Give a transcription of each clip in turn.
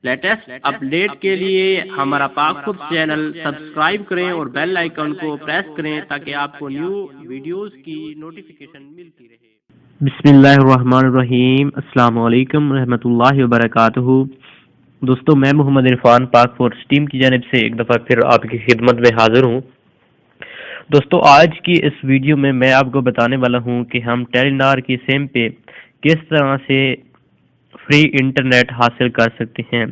Latest update के लिए हमारा पाकपुर चैनल सब्सक्राइब करें और बेल आइकन को प्रेस करें ताकि आपको न्यू वीडियोस की नोटिफिकेशन मिलती रहे। बिस्मिल्लाहिर्रहमानिर्रहीम, अस्सलाम वालेकुम रहमतुल्लाहि व बरकातुहू। दोस्तों, मैं मोहम्मद इरफान पाकपुर टीम की जानिब से एक दफ़ा फिर आपकी खिदमत में हाजिर हूँ। दोस्तों, आज की इस वीडियो में मैं आपको बताने वाला हूँ कि हम टेलीनॉर की सिम पे किस तरह से फ्री इंटरनेट हासिल कर सकते हैं।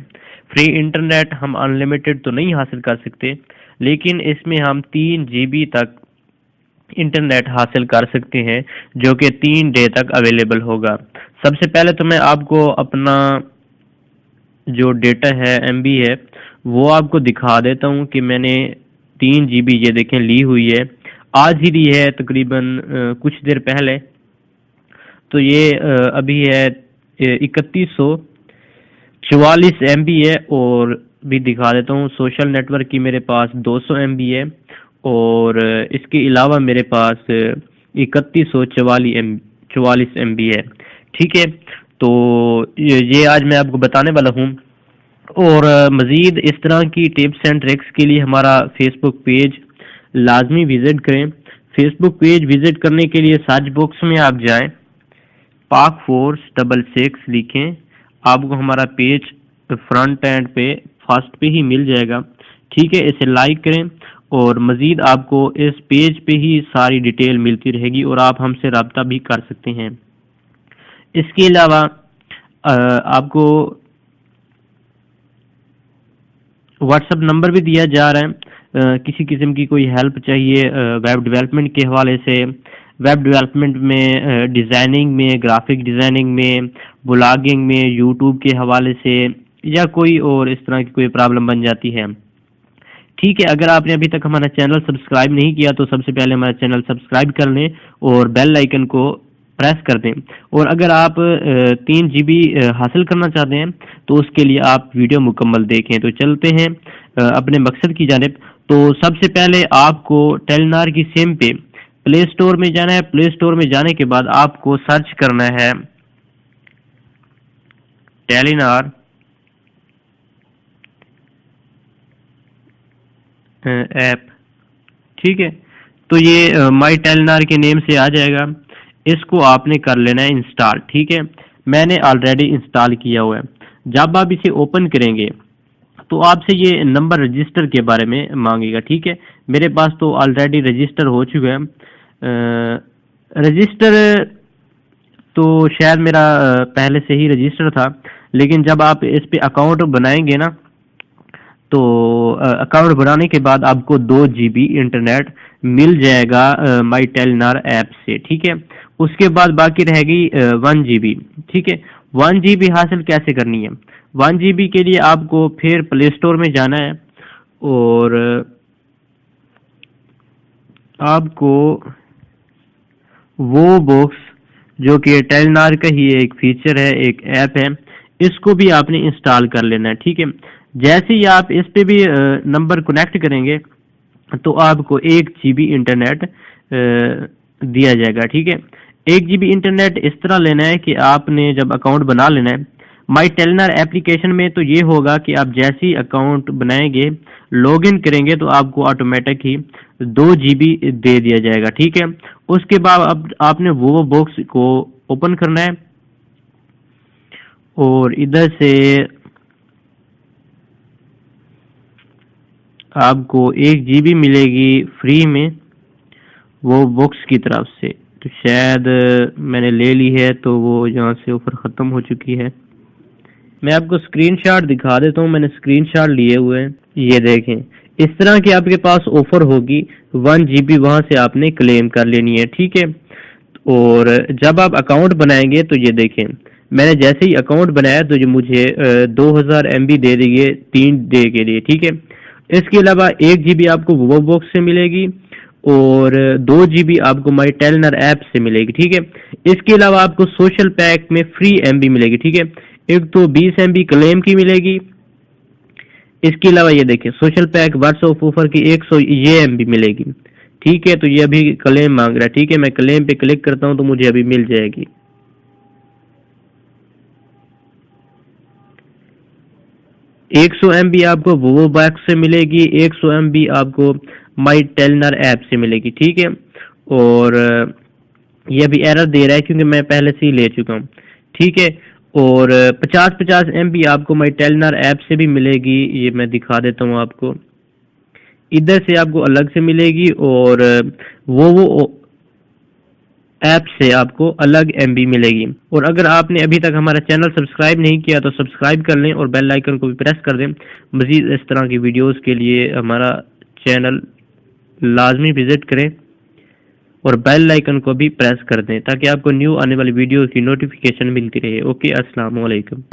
फ्री इंटरनेट हम अनलिमिटेड तो नहीं हासिल कर सकते, लेकिन इसमें हम 3 GB तक इंटरनेट हासिल कर सकते हैं, जो कि 3 डे तक अवेलेबल होगा। सबसे पहले तो मैं आपको अपना जो डेटा है, MB है, वो आपको दिखा देता हूँ कि मैंने 3 GB ये देखें ली हुई है। आज ही ली है, तकरीबन कुछ देर पहले। तो ये अभी है 3144 MB है। और भी दिखा देता हूँ, सोशल नेटवर्क की मेरे पास 200 MB है और इसके अलावा मेरे पास 3144 MB है। ठीक है, तो ये आज मैं आपको बताने वाला हूँ। और मज़ीद इस तरह की टिप्स एंड ट्रिक्स के लिए हमारा फेसबुक पेज लाजमी विज़िट करें। फेसबुक पेज विज़िट करने के लिए सर्च बॉक्स में आप जाएं, पाक फोर्स 66 लिखें, आपको हमारा पेज फ्रंट एंड पे फर्स्ट पे ही मिल जाएगा। ठीक है, इसे लाइक करें और मज़ीद आपको इस पेज पे ही सारी डिटेल मिलती रहेगी और आप हमसे रब्ता भी कर सकते हैं। इसके अलावा आपको व्हाट्सएप नंबर भी दिया जा रहा है। किसी किस्म की कोई हेल्प चाहिए वेब डेवलपमेंट के हवाले से, वेब डेवलपमेंट में, डिज़ाइनिंग में, ग्राफिक डिज़ाइनिंग में, ब्लॉगिंग में, यूट्यूब के हवाले से, या कोई और इस तरह की कोई प्रॉब्लम बन जाती है। ठीक है, अगर आपने अभी तक हमारा चैनल सब्सक्राइब नहीं किया तो सबसे पहले हमारा चैनल सब्सक्राइब कर लें और बेल आइकन को प्रेस कर दें। और अगर आप 3 GB हासिल करना चाहते हैं तो उसके लिए आप वीडियो मुकम्मल देखें। तो चलते हैं अपने मकसद की जानिब। तो सबसे पहले आपको टेलीनॉर की सिम पे प्ले स्टोर में जाना है। प्ले स्टोर में जाने के बाद आपको सर्च करना है टेलीनॉर ऐप। ठीक है, तो ये माई टेलीनॉर के नेम से आ जाएगा। इसको आपने कर लेना है इंस्टॉल। ठीक है, मैंने ऑलरेडी इंस्टॉल किया हुआ है। जब आप इसे ओपन करेंगे तो आपसे ये नंबर रजिस्टर के बारे में मांगेगा। ठीक है, मेरे पास तो ऑलरेडी रजिस्टर हो चुका है। रजिस्टर तो शायद मेरा पहले से ही रजिस्टर था, लेकिन जब आप इस पे अकाउंट बनाएंगे ना, तो अकाउंट बनाने के बाद आपको 2 GB इंटरनेट मिल जाएगा माई टेलीनॉर ऐप से। ठीक है, उसके बाद बाकी रहेगी 1 GB। ठीक है, 1 GB हासिल कैसे करनी है? 1 GB के लिए आपको फिर प्ले स्टोर में जाना है और आपको वो बॉक्स जो कि टेलीनॉर का ही एक फीचर है, एक ऐप है, इसको भी आपने इंस्टॉल कर लेना है। ठीक है, जैसे ही आप इस पे भी नंबर कनेक्ट करेंगे तो आपको 1 GB इंटरनेट दिया जाएगा। ठीक है, 1 GB इंटरनेट इस तरह लेना है कि आपने जब अकाउंट बना लेना है माई टेलीनॉर एप्लीकेशन में, तो ये होगा कि आप जैसे ही अकाउंट बनाएंगे, लॉगिन करेंगे, तो आपको ऑटोमेटिक ही 2 GB दे दिया जाएगा। ठीक है, उसके बाद अब आपने वो बॉक्स को ओपन करना है और इधर से आपको 1 GB मिलेगी फ्री में वो बॉक्स की तरफ से। तो शायद मैंने ले ली है, तो वो यहाँ से ऑफर ख़त्म हो चुकी है। मैं आपको स्क्रीनशॉट दिखा देता हूँ, मैंने स्क्रीनशॉट लिए हुए हैं। ये देखें, इस तरह की आपके पास ऑफर होगी। 1 GB वहाँ से आपने क्लेम कर लेनी है। ठीक है, और जब आप अकाउंट बनाएंगे तो ये देखें, मैंने जैसे ही अकाउंट बनाया तो जो मुझे 2000 MB दे दी है 3 डे के लिए। ठीक है, इसके अलावा 1 GB आपको वो बॉक्स से मिलेगी और 2 GB आपको माई टेलीनॉर ऐप से मिलेगी। ठीक है, इसके अलावा आपको सोशल पैक में फ्री MB मिलेगी। ठीक है, एक तो 20 MB क्लेम की मिलेगी। इसके अलावा ये देखिए, सोशल पैक व्हाट्सएप ऑफर की 100 ये MB मिलेगी। ठीक है, तो ये अभी क्लेम मांग रहा है। ठीक है, मैं क्लेम पे क्लिक करता हूँ तो मुझे अभी मिल जाएगी। 100 MB आपको वोवो बॉक्स से मिलेगी, 100 MB आपको माई टेलनर ऐप से मिलेगी, ठीक है। और ये अभी एरर दे रहा है क्योंकि मैं पहले से ही ले चुका हूँ, ठीक है। और 50-50 MB आपको माई टेलनर ऐप से भी मिलेगी, ये मैं दिखा देता हूँ आपको, इधर से आपको अलग से मिलेगी और वो ऐप से आपको अलग MB मिलेगी। और अगर आपने अभी तक हमारा चैनल सब्सक्राइब नहीं किया तो सब्सक्राइब कर लें और बेल आइकन को भी प्रेस कर दें। मज़ीद इस तरह की वीडियोस के लिए हमारा चैनल लाजमी विज़िट करें और बेल आइकन को भी प्रेस कर दें ताकि आपको न्यू आने वाली वीडियो की नोटिफिकेशन मिलती रहे। ओके, अस्सलाम वालेकुम।